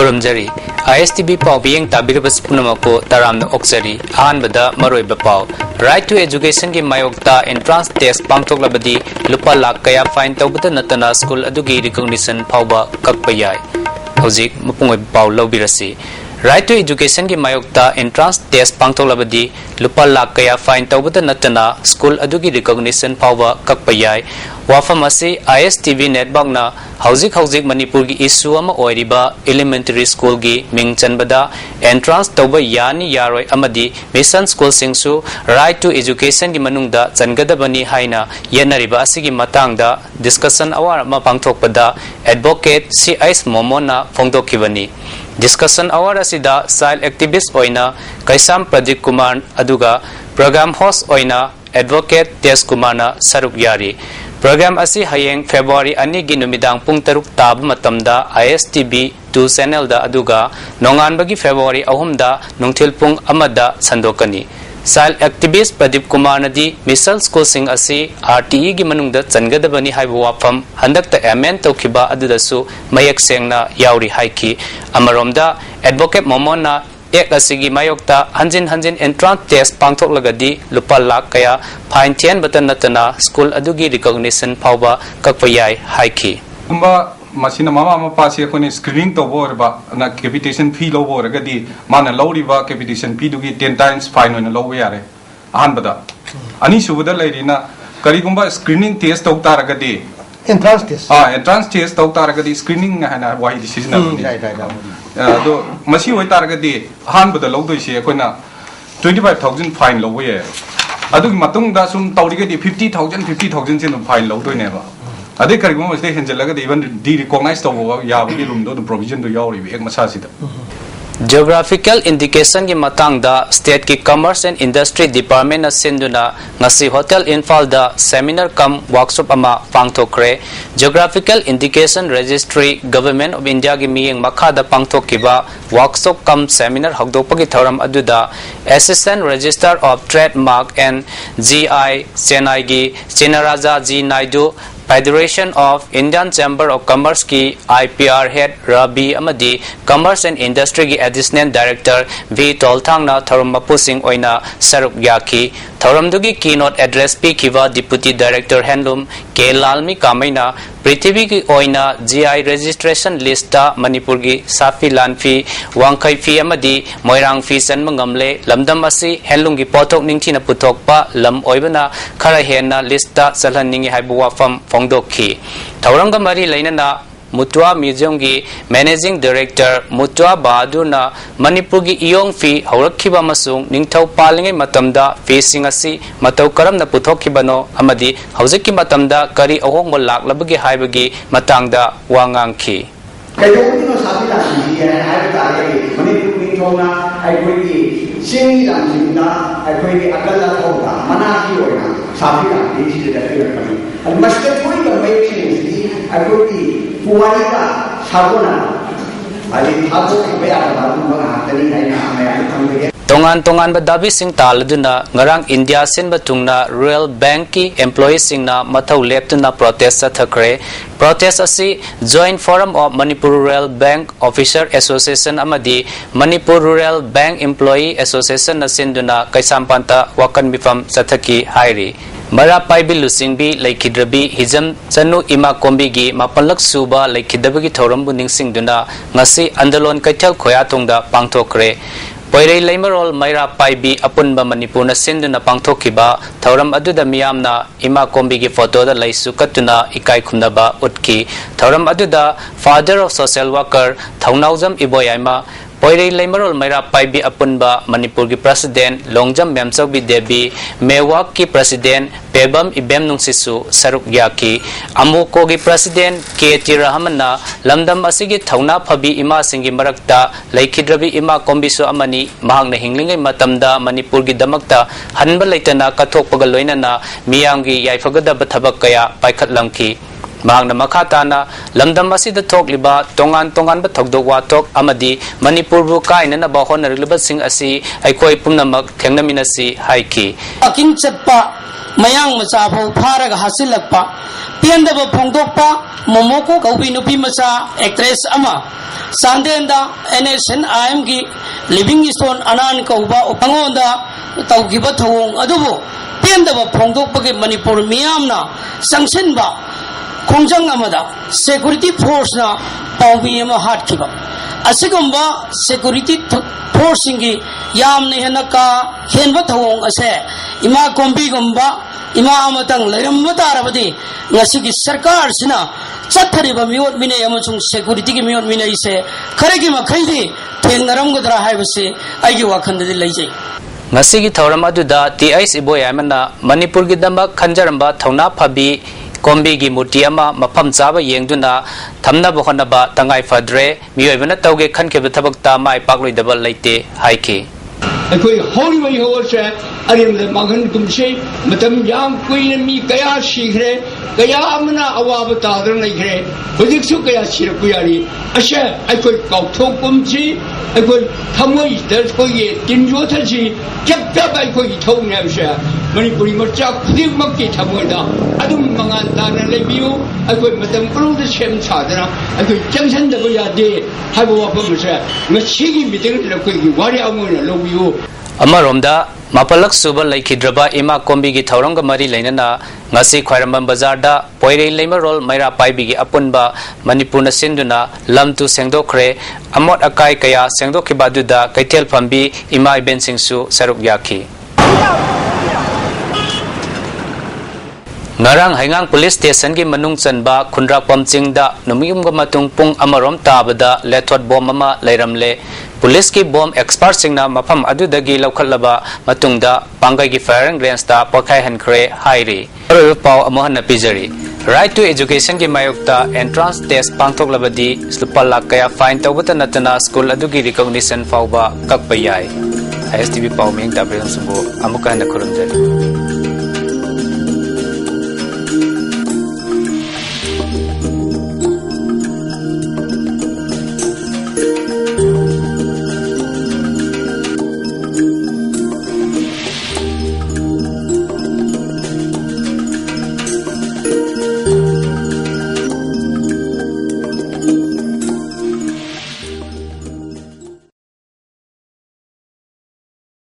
Khurumjari ISTB Pau Biyang Tabirabas Punamako Taramna Oksari Ahanbada Maroi Bapau Right to Education ki Mayokta Entrance Test Pangtok Labadi Lupa Lak Kaya Fine Taubata Natana School Adugi Recognition Pauba Kakpayai Hauzik Mapungay Pau Laubirasi Right to Education ki Mayokta Entrance Test Pangtok Labadi Lupa Lak Kaya Fine Taubata Natana School Adugi Recognition Pauba Kakpayai Wafamasi ISTV Network na Hauzik Manipur gi issue ama oiriba elementary school gi mingchanbada entrance tawba yani yaroi amadi mission school singsu right to education gi manungda changadabani haina yenariba asigi matangda discussion hour ma pangthokpada advocate CIS Momona phongdokibani discussion hour asida child activist oina Kaisam Pradeep Kumar aduga program host oina advocate Tes Kumana saruk yari Program asi hayeng February ani gi numidang pung taruk tab matamda ISTB 2 channel da aduga nongan bagi February ahumda nungthil pung amada sandokani Child activist Pradeep Kumar nadi Missile School sing asi RTE gi manungda changadabani haibu wafam handakta amend tokhiba adudasu mayak sengna yauri haiki amaromda advocate Momona ek asigi mayokta hanjin entrance test pangthok lagadi lupa lak kaya fine tian batan natana school adugi recognition pauba kakpayai haiki kumba masina mama pasi kone screening to bor ba na capitation fee lo bor gadi mana lowri ba capitation fee dugi 10 times fine on lo yare ahan bada ani subada lairina kari kumba screening test to tar gadi entrance test to tar gadi screening hana why decision do masi wai targadi han bada logdoi se koina 25000 fine lowe ye adu matung da sum tawrigadi 50000 sin fine logdoi ne ba ade karigum mase henjelaga even di recognize to ya bi room do provision do yauri ek masa sida Geographical indication ki matangda state ki commerce and industry department na senduna ngasi hotel infal da seminar kam workshop ama pangthokre geographical indication registry government of India gi miyeng makha da pangthokiba workshop kam seminar hagdokpagi thoram aduda assistant registrar of trademark and GI Chennai gi Chinaraja G Naidu Federation of Indian Chamber of Commerce ki IPR head Rabi amadi Commerce and Industry ki additional director V Tolthang na thoram mapusing oina saruk yaki thoram dugi keynote address pi kiwa deputy director handlum K Lalmi Kamaina Prithvi ki oina GI registration list ta Manipur gi safi lanfi wangkai fi amadi moirang fi san mangamle lamdam asi handlum gi pothok ningthina puthok pa lam oibana khara hena list ta salhan ningi haibu wafam Dokhi Tauranga Mari Lainana Mutwa Museum gi Managing Director Mutwa Baduna Manipur gi Iyong Fi Haurakhiba Masung Ningthau Palingai Matamda Facing asi Matau Karam na Puthokibano Amadi Hauziki Matamda Kari Ahong Lak Labagi Haibagi Matangda Wangangki Kayo sabi na siya ay tayo Manipur ni Chona ay koy singi lang sinda ay koy akala thoda manaki oina sabi na desi de dapir kami al master koy ka may singi ay koy puwali ka sabona ali thago kaya ba mga tani ay na may ang Tongan badabi sing taladuna ngarang India sin batungna Royal Bank ki employees sing na mathau leptuna protest sa thakre protest asi Joint Forum of Manipur Rural Bank Officer Association amadi Manipur Rural Bank Employee Association na sinduna kaisampanta wakan bifam sathaki hairi Mara Paibil Lusingbi Laikidrabi Hizam Chanu Ima Kombi gi Mapalak Suba Laikidabagi Thorambu Ningsing duna ngasi andalon kaithal khoyatongda pangthokre Poirei Laimarol Maira Paibi Apunba Manipur na sinduna pangthokiba thoram aduda miyamna Ima Kombi gi photo da laisu katuna ikai khumnaba utki thoram aduda father of social worker Thaunaujam Iboyaima Poirei Laimarol Maira Paibi Apunba Manipur ki president Longjam Memchok Bi Devi Mewak ki president Pebam Ibem Nungsisu Saruk Yaki Amuko ki president K.T. Rahamana Lamdam asigi Thauna Phabi Ima Singi Marakta Laikhidrabi Ima Kombisu Amani Mahangna Hinglingai Matamda Manipur ki damakta Hanba Laitana Kathokpaga Loinana Miyangi Yaifagadaba Thabak Kaya Paikhatlamki Mahangna Makhatana Lamdam asida thokliba tongan ba thokdok watok amadi Manipur bu kaina na bahon nariliba sing asi aikoi pumnamak thengnaminasi haiki akin chatpa mayang macha phau pharaga hasilakpa piandaba phongdokpa momoko kaubi nupi macha actress ama sandenda NSNIM gi living stone anan kauba upangonda taugiba thawong adubu piandaba phongdokpagi manipur miyamna sangsinba khongjang amada security force na pawbi ama hatkiba asigumba security force ingi yamne henaka henba thawong ase ima kombi gumba ima amatang leramba tarabadi ngasigi sarkar sina chathariba miot mine amachung security gi miot mine ise kharegi makhaidi thengnaramgadra haibase aigi wakhandi leijai ngasigi thauram aduda TIS Iboy amana Manipur gi damba khanjaramba thauna phabi kombi gi muti ama mafam chaba yengduna thamna bokhonaba tangai fadre miyoibana tawge khankebe thabakta mai pakloi daba leite haiki अखोई होली वही हो से अरे मगन तुमसे मतलब जाम कोई न मी कया सीख रहे कया मना अवाब तादर नहीं करे खुदिक सु कया सिर कुयारी अच्छा अखोई कौथो कुमसी अखोई थमोई दर को ये तिनजो थसी जब अखोई थौ ने से मणिपुरी मचा खुदिक मक्की थमोदा अदुम मंगान तान लेबियो अखोई मतलब प्रोद सेम सादना अखोई जंक्शन दब यादे हाबो वापम से मछीगी मीटिंग लकोई वारी अमोन लोबियो Amaromda mapalak suba laikhidraba ima kombi gi thauramga mari leinana ngasi khwairambam bazar da poirei leimarol maira paibi gi apunba Manipur na sinduna lamtu sengdokre amot akai kaya sengdokibadu da kaithel phambi ima iben singsu saruk yakhi ngarang haingang police station gi manung chanba khunra pamching da numiyum ga matung pung amarom tabada lethot bom ama leiramle police ki bomb expert singna mafam adudagi laukhalaba matungda pangai gi firing range ta pakhai hankhre hairi aro pau amohan pijari right to education gi mayokta entrance test pangthok labadi slupala kaya fine tawbata natana school adugi recognition fauba kakpayai ISTV pau ming tabren sumbo amuka na khurumjari